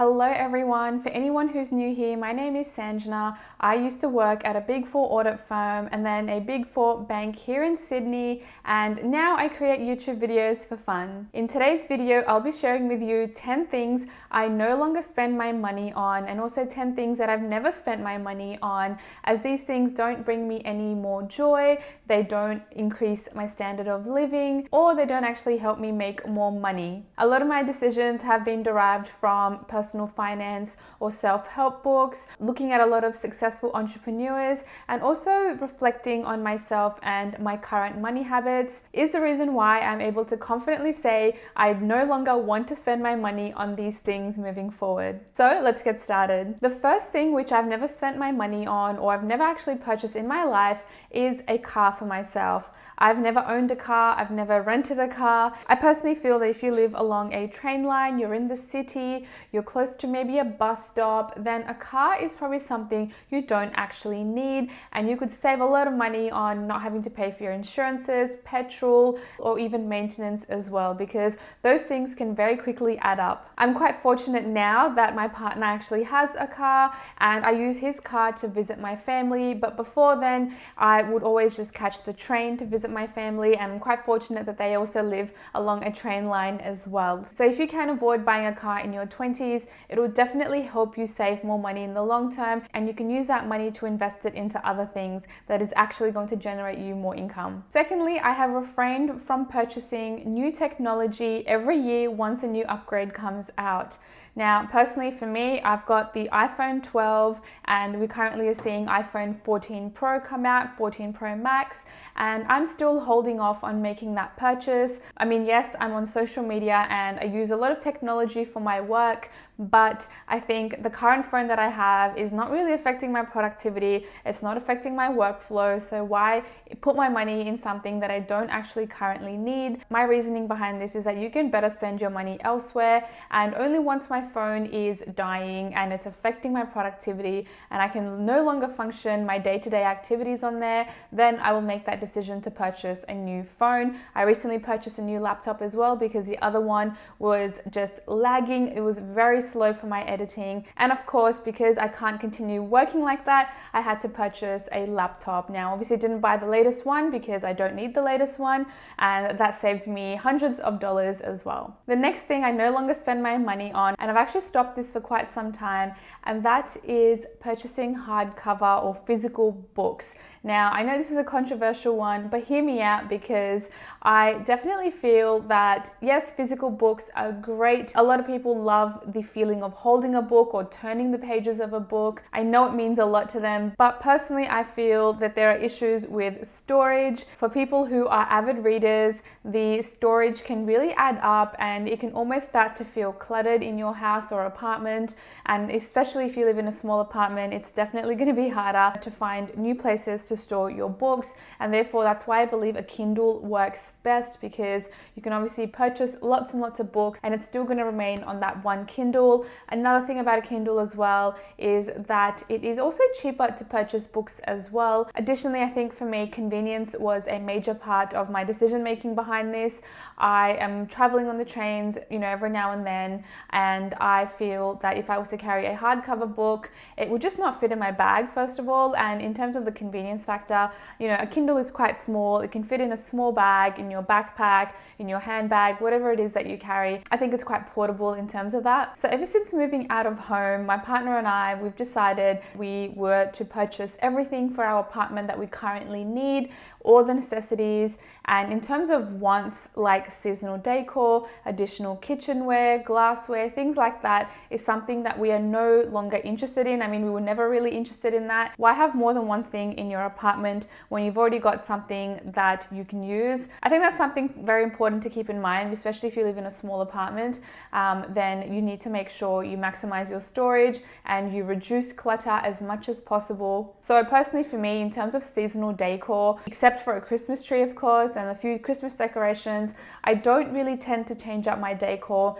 Hello everyone. For anyone who's new here, my name is Sanjana. I used to work at a Big 4 audit firm and then a Big 4 bank here in Sydney, and now I create YouTube videos for fun. In today's video, I'll be sharing with you 10 things I no longer spend my money on, and also 10 things that I've never spent my money on, as these things don't bring me any more joy, they don't increase my standard of living, or they don't actually help me make more money. A lot of my decisions have been derived from personal finance or self-help books, looking at a lot of successful entrepreneurs, and also reflecting on myself and my current money habits is the reason why I'm able to confidently say I no longer want to spend my money on these things moving forward. So let's get started. The first thing which I've never spent my money on, or I've never actually purchased in my life, is a car for myself. I've never owned a car, I've never rented a car. I personally feel that if you live along a train line, you're in the city, you're close to maybe a bus stop, then a car is probably something you don't actually need, and you could save a lot of money on not having to pay for your insurances, petrol, or even maintenance as well, because those things can very quickly add up. I'm quite fortunate now that my partner actually has a car and I use his car to visit my family, but before then I would always just catch the train to visit my family, and I'm quite fortunate that they also live along a train line as well. So if you can avoid buying a car in your 20s, it will definitely help you save more money in the long term, and you can use that money to invest it into other things that is actually going to generate you more income. Secondly, I have refrained from purchasing new technology every year once a new upgrade comes out. Now, personally for me, I've got the iPhone 12 and we currently are seeing iPhone 14 Pro come out, 14 Pro Max, and I'm still holding off on making that purchase. I mean, yes, I'm on social media and I use a lot of technology for my work, but I think the current phone that I have is not really affecting my productivity. It's not affecting my workflow. So why put my money in something that I don't actually currently need? My reasoning behind this is that you can better spend your money elsewhere, and only once my phone is dying and it's affecting my productivity and I can no longer function my day-to-day activities on there, then I will make that decision to purchase a new phone. I recently purchased a new laptop as well because the other one was just lagging. It was very slow for my editing, and of course, because I can't continue working like that, I had to purchase a laptop. Now obviously I didn't buy the latest one because I don't need the latest one, and that saved me hundreds of dollars as well. The next thing I no longer spend my money on, and I've actually stopped this for quite some time, and that is purchasing hardcover or physical books. Now, I know this is a controversial one, but hear me out, because I definitely feel that yes, physical books are great. A lot of people love the feeling of holding a book or turning the pages of a book. I know it means a lot to them, but personally I feel that there are issues with storage. For people who are avid readers, the storage can really add up and it can almost start to feel cluttered in your house or apartment, and especially if you live in a small apartment, it's definitely going to be harder to find new places to store your books, and therefore that's why I believe a Kindle works best, because you can obviously purchase lots and lots of books and it's still going to remain on that one Kindle. Another thing about a Kindle as well is that it is also cheaper to purchase books as well. Additionally, I think for me, convenience was a major part of my decision making behind this. I am traveling on the trains, every now and then, and I feel that if I was to carry a hardcover book, it would just not fit in my bag, first of all, and in terms of the convenience factor, a Kindle is quite small. It can fit in a small bag, in your backpack, in your handbag, whatever it is that you carry. I think it's quite portable in terms of that. So ever since moving out of home, my partner and I, we've decided we were to purchase everything for our apartment that we currently need, all the necessities. And in terms of wants, like seasonal decor, additional kitchenware, glassware, things like that, is something that we are no longer interested in. I mean, we were never really interested in that. Why have more than one thing in your apartment when you've already got something that you can use? I think that's something very important to keep in mind, especially if you live in a small apartment. Then you need to make sure you maximize your storage and you reduce clutter as much as possible. So personally for me, in terms of seasonal decor, except for a Christmas tree, of course, and a few Christmas decorations. I don't really tend to change up my decor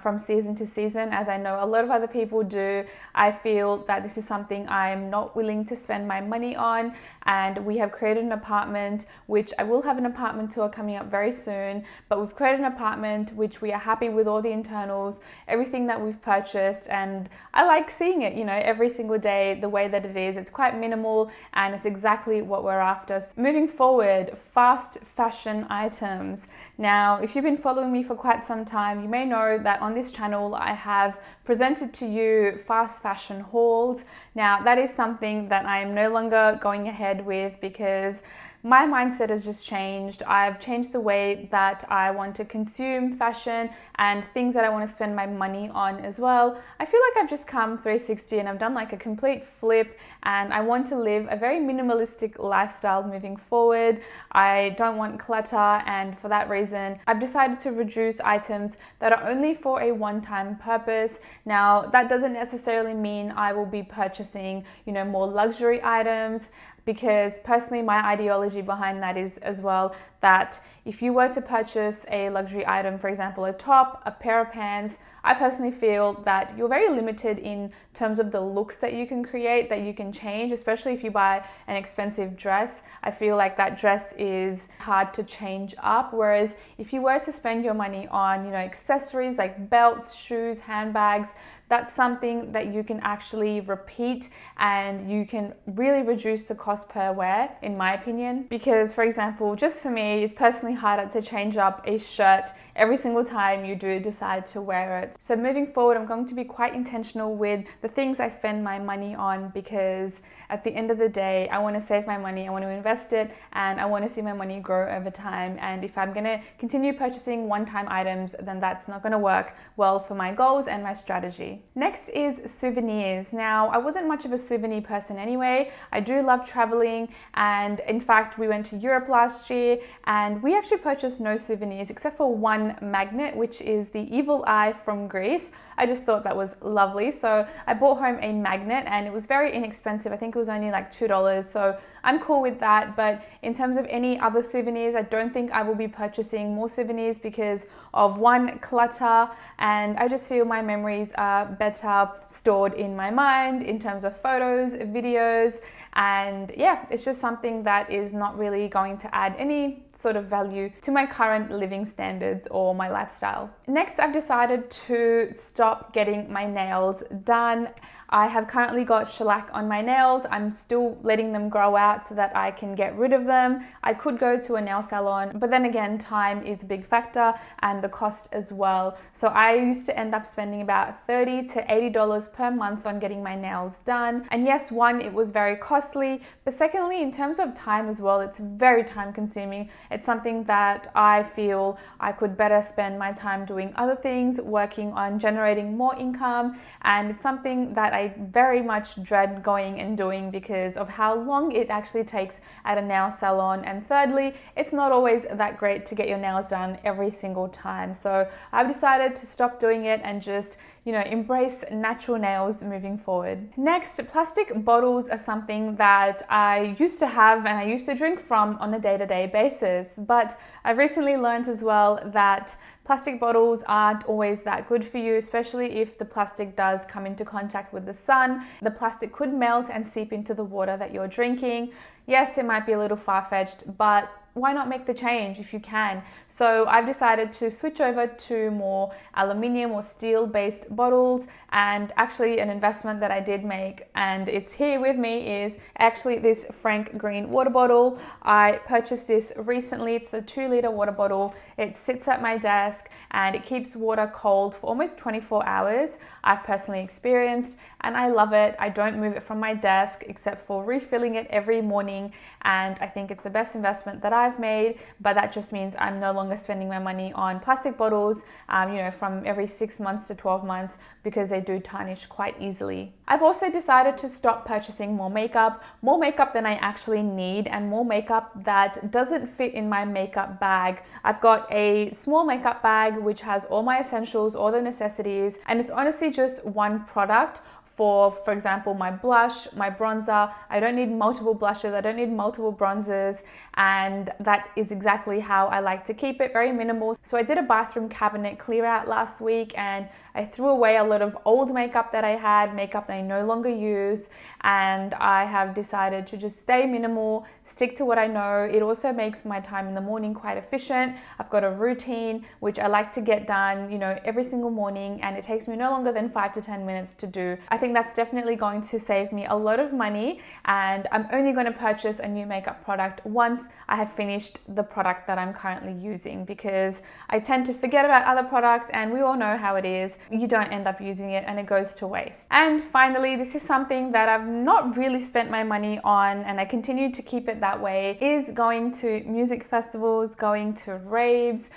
from season to season, as I know a lot of other people do. I feel that this is something I'm not willing to spend my money on, and we have created an apartment, which I will have an apartment tour coming up very soon, but we've created an apartment which we are happy with all the internals, everything that we've purchased, and I like seeing it, you know, every single day the way that it is. It's quite minimal and it's exactly what we're after. So moving forward, fast fashion items. Now, if you've been following me for quite some time, you may know that on this channel I have presented to you fast fashion hauls. Now, that is something that I am no longer going ahead with because my mindset has just changed. I've changed the way that I want to consume fashion and things that I want to spend my money on as well. I feel like I've just come 360 and I've done like a complete flip, and I want to live a very minimalistic lifestyle moving forward. I don't want clutter, and for that reason, I've decided to reduce items that are only for a one-time purpose. Now, that doesn't necessarily mean I will be purchasing, you know, more luxury items, because personally my ideology behind that is as well that if you were to purchase a luxury item, for example, a top, a pair of pants, I personally feel that you're very limited in terms of the looks that you can create, that you can change, especially if you buy an expensive dress. I feel like that dress is hard to change up. Whereas if you were to spend your money on, you know, accessories like belts, shoes, handbags, that's something that you can actually repeat and you can really reduce the cost per wear, in my opinion. Because, for example, just for me, it's personally harder to change up a shirt every single time you do decide to wear it. So moving forward, I'm going to be quite intentional with the things I spend my money on, because at the end of the day, I want to save my money, I want to invest it, and I want to see my money grow over time. And if I'm going to continue purchasing one-time items, then that's not going to work well for my goals and my strategy. Next is souvenirs. Now, I wasn't much of a souvenir person anyway. I do love traveling, and in fact, we went to Europe last year and we actually purchased no souvenirs except for one magnet, which is the evil eye from Greece. I just thought that was lovely, so I bought home a magnet and it was very inexpensive. I think it was only like $2, so I'm cool with that. But in terms of any other souvenirs, I don't think I will be purchasing more souvenirs because of one, clutter, and I just feel my memories are better stored in my mind in terms of photos, videos, and yeah, it's just something that is not really going to add any sort of value to my current living standards or my lifestyle. Next, I've decided to stop getting my nails done. I have currently got shellac on my nails. I'm still letting them grow out so that I can get rid of them. I could go to a nail salon, but then again, time is a big factor and the cost as well. So I used to end up spending about $30 to $80 per month on getting my nails done. And yes, one, it was very costly, but secondly, in terms of time as well, it's very time consuming. It's something that I feel I could better spend my time doing other things, working on generating more income, and it's something that I very much dread going and doing because of how long it actually takes at a nail salon. And thirdly, it's not always that great to get your nails done every single time. So I've decided to stop doing it and just, you know, embrace natural nails moving forward. Next, plastic bottles are something that I used to have and I used to drink from on a day-to-day basis, but I've recently learned as well that plastic bottles aren't always that good for you, especially if the plastic does come into contact with the sun. The plastic could melt and seep into the water that you're drinking. Yes, it might be a little far-fetched, but why not make the change if you can? So I've decided to switch over to more aluminium or steel based bottles, and actually an investment that I did make, and it's here with me, is actually this Frank Green water bottle. I purchased this recently. It's a 2-liter water bottle. It sits at my desk and it keeps water cold for almost 24 hours. I've personally experienced, and I love it. I don't move it from my desk except for refilling it every morning, and I think it's the best investment that I've made. But that just means I'm no longer spending my money on plastic bottles, you know, from every 6 months to 12 months, because they do tarnish quite easily. I've also decided to stop purchasing more makeup than I actually need, and more makeup that doesn't fit in my makeup bag. I've got a small makeup bag which has all my essentials, all the necessities, and it's honestly just one product for example, my blush, my bronzer. I don't need multiple blushes, I don't need multiple bronzers, and that is exactly how I like to keep it, very minimal. So I did a bathroom cabinet clear out last week, and I threw away a lot of old makeup that I had, makeup that I no longer use, and I have decided to just stay minimal, stick to what I know. It also makes my time in the morning quite efficient. I've got a routine which I like to get done, you know, every single morning, and it takes me no longer than 5 to 10 minutes to do. I think that's definitely going to save me a lot of money, and I'm only going to purchase a new makeup product once I have finished the product that I'm currently using, because I tend to forget about other products, and we all know how it is. You don't end up using it and it goes to waste. And finally, this is something that I've not really spent my money on, and I continue to keep it that way, is going to music festivals, going to raves,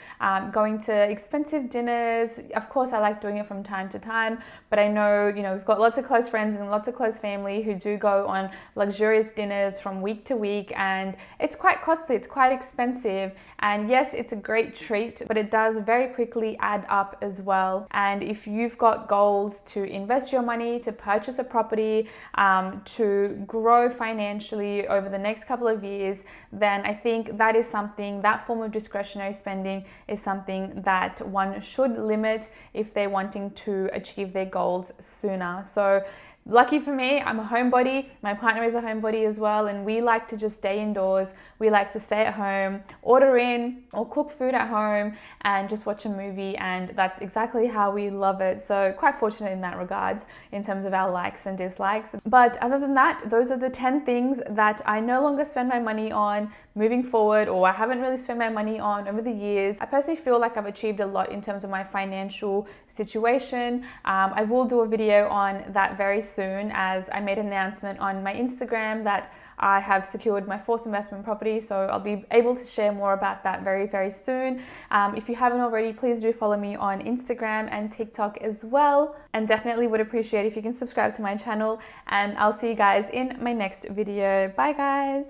going to expensive dinners. Of course, I like doing it from time to time, but I know, you know, we've got lots of close friends and lots of close family who do go on luxurious dinners from week to week, and it's quite costly, it's quite expensive. And yes, it's a great treat, but it does very quickly add up as well. And if you've got goals to invest your money, to purchase a property, to grow financially over the next couple of years, then I think that is something, that form of discretionary spending is something that one should limit if they're wanting to achieve their goals sooner. So lucky for me, I'm a homebody. My partner is a homebody as well, and we like to just stay indoors. We like to stay at home, order in or cook food at home, and just watch a movie, and that's exactly how we love it. So quite fortunate in that regards, in terms of our likes and dislikes. But other than that, those are the 10 things that I no longer spend my money on moving forward, or I haven't really spent my money on over the years. I personally feel like I've achieved a lot in terms of my financial situation. I will do a video on that very soon, as I made an announcement on my Instagram that I have secured my 4th investment property, so I'll be able to share more about that very, very soon. If you haven't already, please do follow me on Instagram and TikTok as well, and definitely would appreciate if you can subscribe to my channel, and I'll see you guys in my next video. Bye guys!